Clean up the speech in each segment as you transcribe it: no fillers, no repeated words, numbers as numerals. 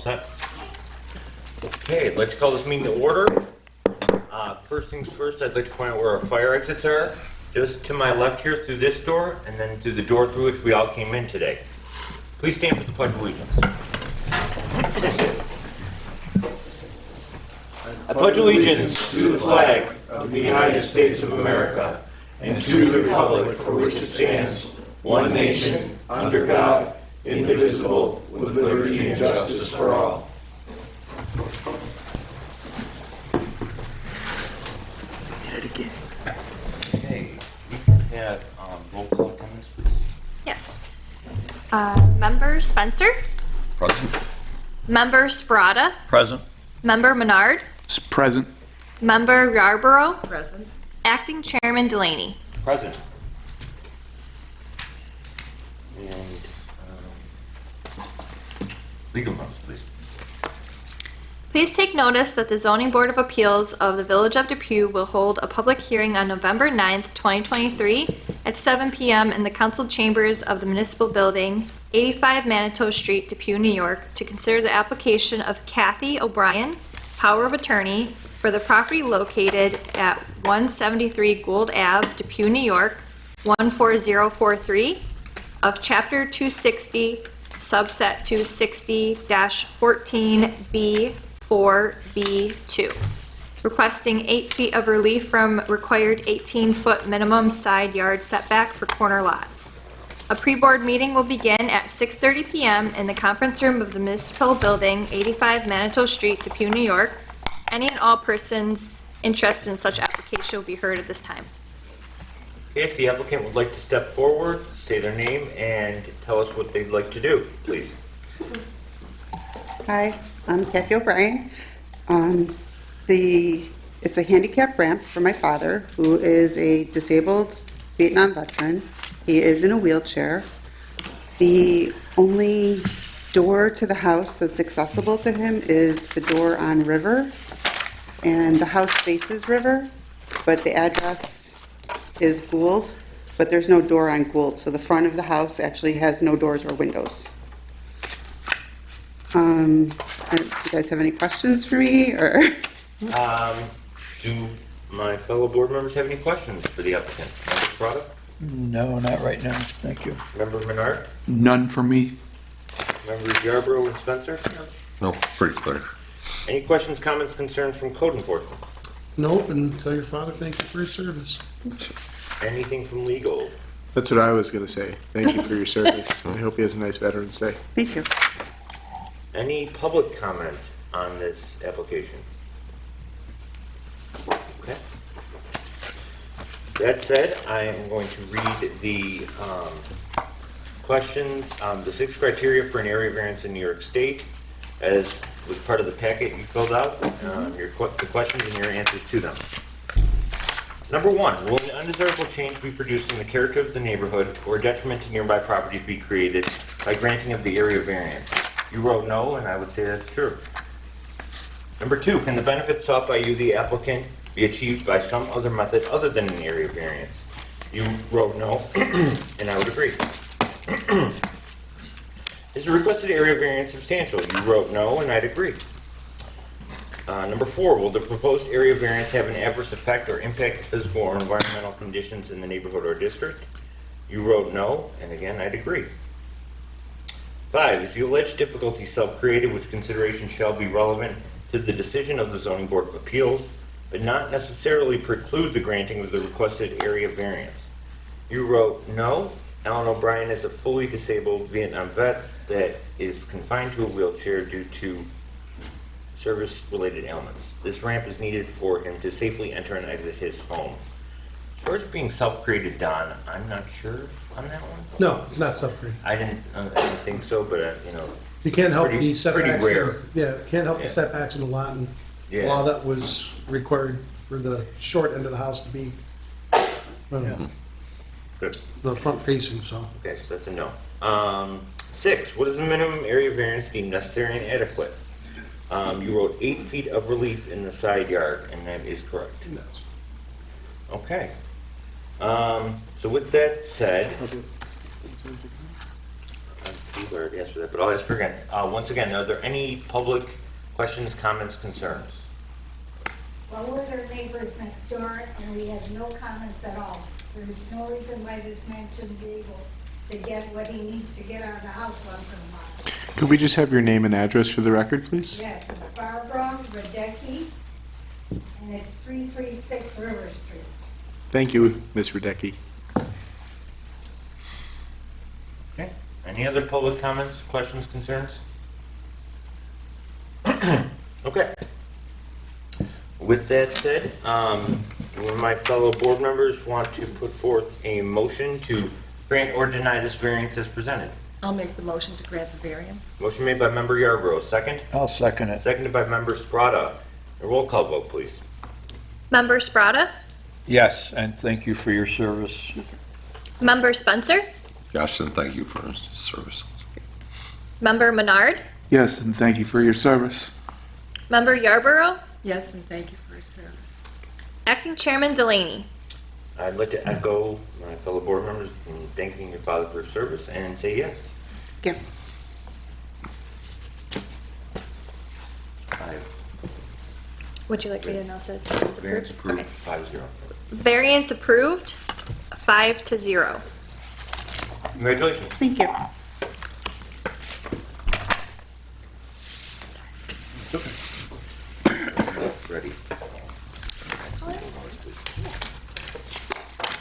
set? Okay, I'd like to call this meeting to order. First things first, I'd like to point out where our fire exits are. Just to my left here through this door, and then through the door through which we all came in today. Please stand for the Pledge of Allegiance. I pledge allegiance to the flag of the United States of America and to the republic for which it stands, one nation, under God, indivisible, with liberty and justice for all. Okay, we can have roll call attendance, please. Yes. Member Spencer? Present. Member Sprata? Present. Member Menard? Present. Member Yarborough? Present. Acting Chairman Delaney? Present. And legal notice, please. Please take notice that the Zoning Board of Appeals of the Village of Depew will hold a public hearing on November 9th, 2023 at 7 p.m. in the council chambers of the municipal building, 85 Manitou Street, Depew, New York, to consider the application of Kathy O'Brien, power of attorney, for the property located at 173 Gould Ave, Depew, New York, 14043 of Chapter 260, subset 260-14B4B2, requesting 8 feet of relief from required 18-foot minimum side yard setback for corner lots. A pre-board meeting will begin at 6:30 p.m. in the conference room of the municipal building, 85 Manitou Street, Depew, New York. Any and all persons interested in such application will be heard at this time. If the applicant would like to step forward, say their name, and tell us what they'd like to do, please. Hi, I'm Kathy O'Brien. It's a handicap ramp for my father, who is a disabled Vietnam veteran. He is in a wheelchair. The only door to the house that's accessible to him is the door on River, and the house faces River, but the address is Gould, but there's no door on Gould, so the front of the house actually has no doors or windows. Do you guys have any questions for me, or? Do my fellow board members have any questions for the applicant? Member Sprata? No, not right now. Thank you. Member Menard? None for me. Members Yarborough and Spencer? No, pretty clear. Any questions, comments, concerns from code enforcement? Nope, and tell your father thank you for your service. Anything from legal? That's what I was going to say. Thank you for your service. I hope he has a nice Veterans Day. Thank you. Any public comment on this application? Okay. That said, I am going to read the questions, the 6 criteria for an area variance in New York State, as was part of the packet you filled out, the questions and your answers to them. Number 1, will an undesirable change be produced in the character of the neighborhood or detriment to nearby properties be created by granting of the area variance? You wrote no, and I would say that's true. Number 2, can the benefits sought by you, the applicant, be achieved by some other method other than an area variance? You wrote no, and I would agree. Is the requested area variance substantial? You wrote no, and I'd agree. Number 4, will the proposed area variance have an adverse effect or impact physical or environmental conditions in the neighborhood or district? You wrote no, and again, I'd agree. 5, is the alleged difficulty self-created, which consideration shall be relevant to the decision of the Zoning Board of Appeals, but not necessarily preclude the granting of the requested area variance? You wrote no. Alan O'Brien is a fully disabled Vietnam vet that is confined to a wheelchair due to service-related ailments. This ramp is needed for him to safely enter and exit his home. As far as being self-created, Don, I'm not sure on that one. No, it's not self-created. I didn't think so, but You can't help Pretty- the setbacks. pretty rare. Can't help Yeah. the setbacks in the lot, and Yeah. a lot of that was required for the short end of the house to be good. the front facing, so. Okay, so that's a no. 6, what is the minimum area variance deemed necessary and adequate? You wrote 8 feet of relief in the side yard, and that is correct. Yes. Okay. So with that said, You already asked for that, but I'll ask for again. Once again, are there any public questions, comments, concerns? Well, we're their neighbors next door, and we have no comments at all. There's no reason why this man shouldn't be able to get what he needs to get out of the house once in a while. Could we just have your name and address for the record, please? Yes, it's Barbara Radecki, and it's 336 River Street. Thank you, Ms. Radecki. Okay. Any other public comments, questions, concerns? Okay. With that said, when my fellow board members want to put forth a motion to grant or deny this variance as presented. I'll make the motion to grant the variance. Motion made by member Yarborough, second. I'll second it. Seconded by member Sprata. A roll call vote, please. Member Sprata? Yes, and thank you for your service. Member Spencer? Yes, and thank you for his service. Member Menard? Yes, and thank you for your service. Member Yarborough? Yes, and thank you for his service. Acting Chairman Delaney? I'd like to echo my fellow board members in thanking your father for his service and say yes. Yeah. Would you like me to announce it? It's Variance approved, Okay. 5-0. Variance approved, 5-0. Congratulations. Thank you. Ready.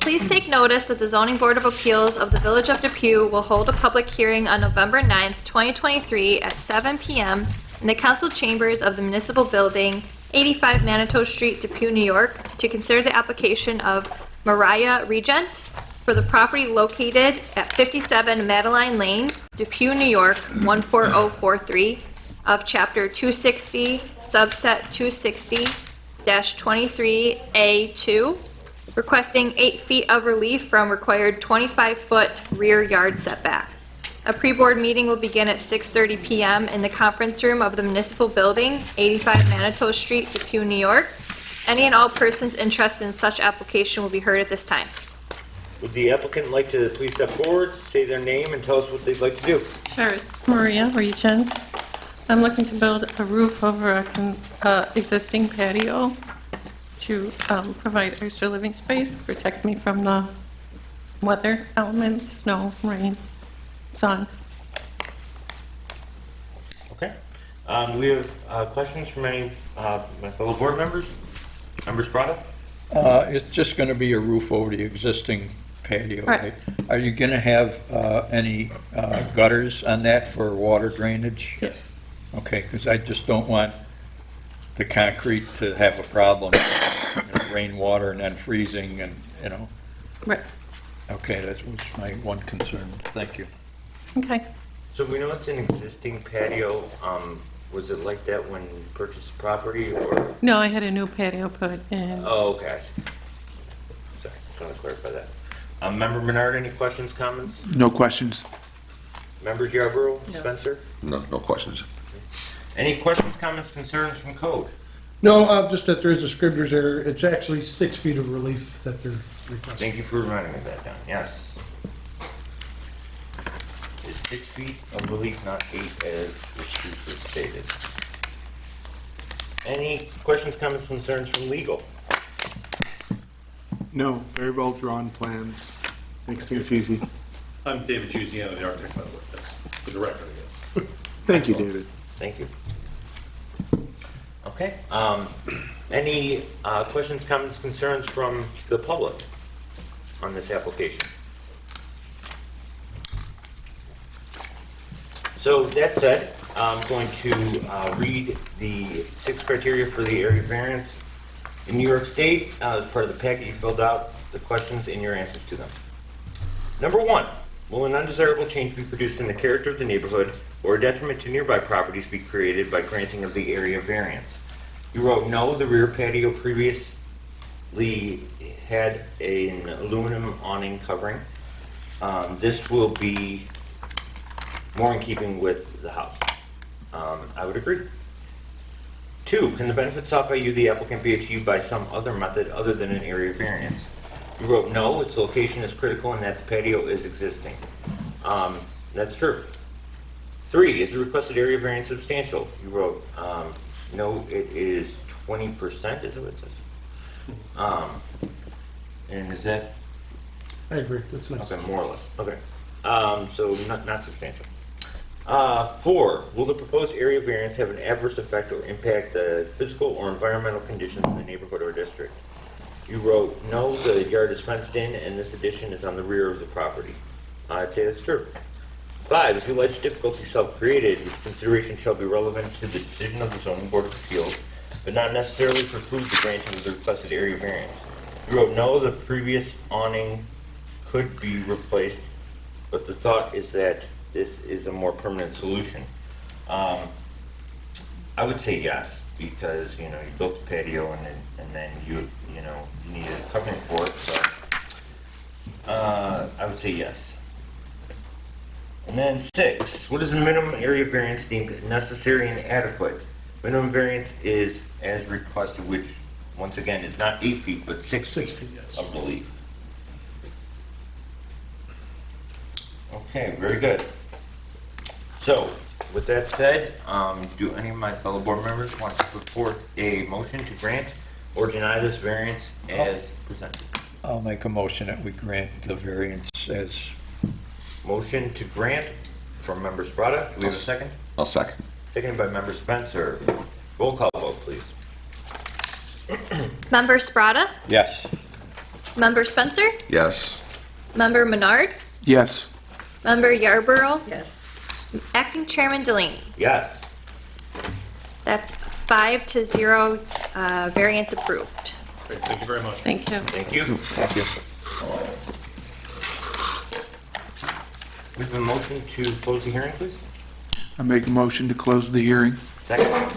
Please take notice that the Zoning Board of Appeals of the Village of Depew will hold a public hearing on November 9th, 2023 at 7 p.m. in the council chambers of the municipal building, 85 Manitou Street, Depew, New York, to consider the application of Mariah Regent for the property located at 57 Madeline Lane, Depew, New York, 14043 of Chapter 260, Subset 260-23A2, requesting 8 feet of relief from required 25-foot rear yard setback. A pre-board meeting will begin at 6:30 p.m. in the conference room of the municipal building, 85 Manitou Street, Depew, New York. Any and all persons interested in such application will be heard at this time. Would the applicant like to please step forward, say their name, and tell us what they'd like to do? Sure, it's Maria Regent. I'm looking to build a roof over a existing patio to provide extra living space, protect me from the weather elements, snow, rain, sun. Okay. Do we have questions from any my fellow board members? Member Sprata? It's just going to be a roof over the existing patio, right? Correct. Are you going to have any gutters on that for water drainage? Yes. Okay, because I just don't want the concrete to have a problem, rainwater and then freezing and, you know. Right, Okay, that was my one concern. Thank you. okay. So we know it's an existing patio. Was it like that when you purchased the property, or? No, I had a new patio put in. Oh, okay. I see. Sorry, just want to clarify that. Member Menard, any questions, comments? No questions. Members Yarborough, No. Spencer? No questions. Any questions, comments, concerns from code? No, just that there is a scrivener's error. It's actually 6 feet of relief that they're requesting. Thank you for reminding me of that, Don. Yes. It's 6 feet of relief, not 8 as the previously stated. Any questions, comments, concerns from legal? No, very well drawn plans. Makes things easy. I'm David Giusiano, the architect, by the way. That's for the record, I guess. Thank you, David. Thank you. Okay. Any questions, comments, concerns from the public on this application? So that said, I'm going to read the 6 criteria for the area variance in New York State as part of the packet you filled out, the questions and your answers to them. Number 1, will an undesirable change be produced in the character of the neighborhood or a detriment to nearby properties be created by granting of the area variance? You wrote no, the rear patio previously had an aluminum awning covering. This will be more in keeping with the house. I would agree. 2, can the benefits sought by you, the applicant, be achieved by some other method other than an area variance? You wrote no, its location is critical and that the patio is existing. That's true. 3, is the requested area variance substantial? You wrote, no, it is 20%, is that what it says? And is that, I agree, that's nice. okay, more or less, okay. So not substantial. 4, will the proposed area variance have an adverse effect or impact the physical or environmental conditions in the neighborhood or district? You wrote, no, the yard is fenced in and this addition is on the rear of the property. I'd say that's true. 5, is the alleged difficulty self-created, which consideration shall be relevant to the decision of the zoning board of appeals, but not necessarily preclude the granting of the requested area variance. You wrote, no, the previous awning could be replaced, but the thought is that this is a more permanent solution. I would say yes, because, you built the patio and then you need a covering for it, so I would say yes. And then 6, what is the minimum area variance deemed necessary and adequate? Minimum variance is as requested, which, once again, is not 8 feet, but 6 feet, 6 feet, yes. I believe. Okay, very good. So, with that said, do any of my fellow board members want to put forth a motion to grant or deny this variance as presented? I'll make a motion that we grant the variance as, Motion to grant from Member Sprata. Do we have a second? I'll second. Seconded by Member Spencer. Roll call vote, please. Member Sprata? yes. Member Spencer? Yes. Member Menard? Yes. Member Yarborough? Yes. Acting Chairman Delaney? Yes. That's 5-0, variance approved. Great, thank you very much. Thank you. Thank you. Thank you. We have a motion to close the hearing, please. I make a motion to close the hearing. Second.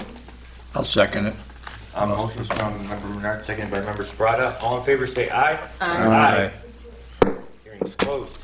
I'll second it. Motion from Member Menard, seconded by Member Sprata. All in favor, say aye. Aye. Hearing is closed.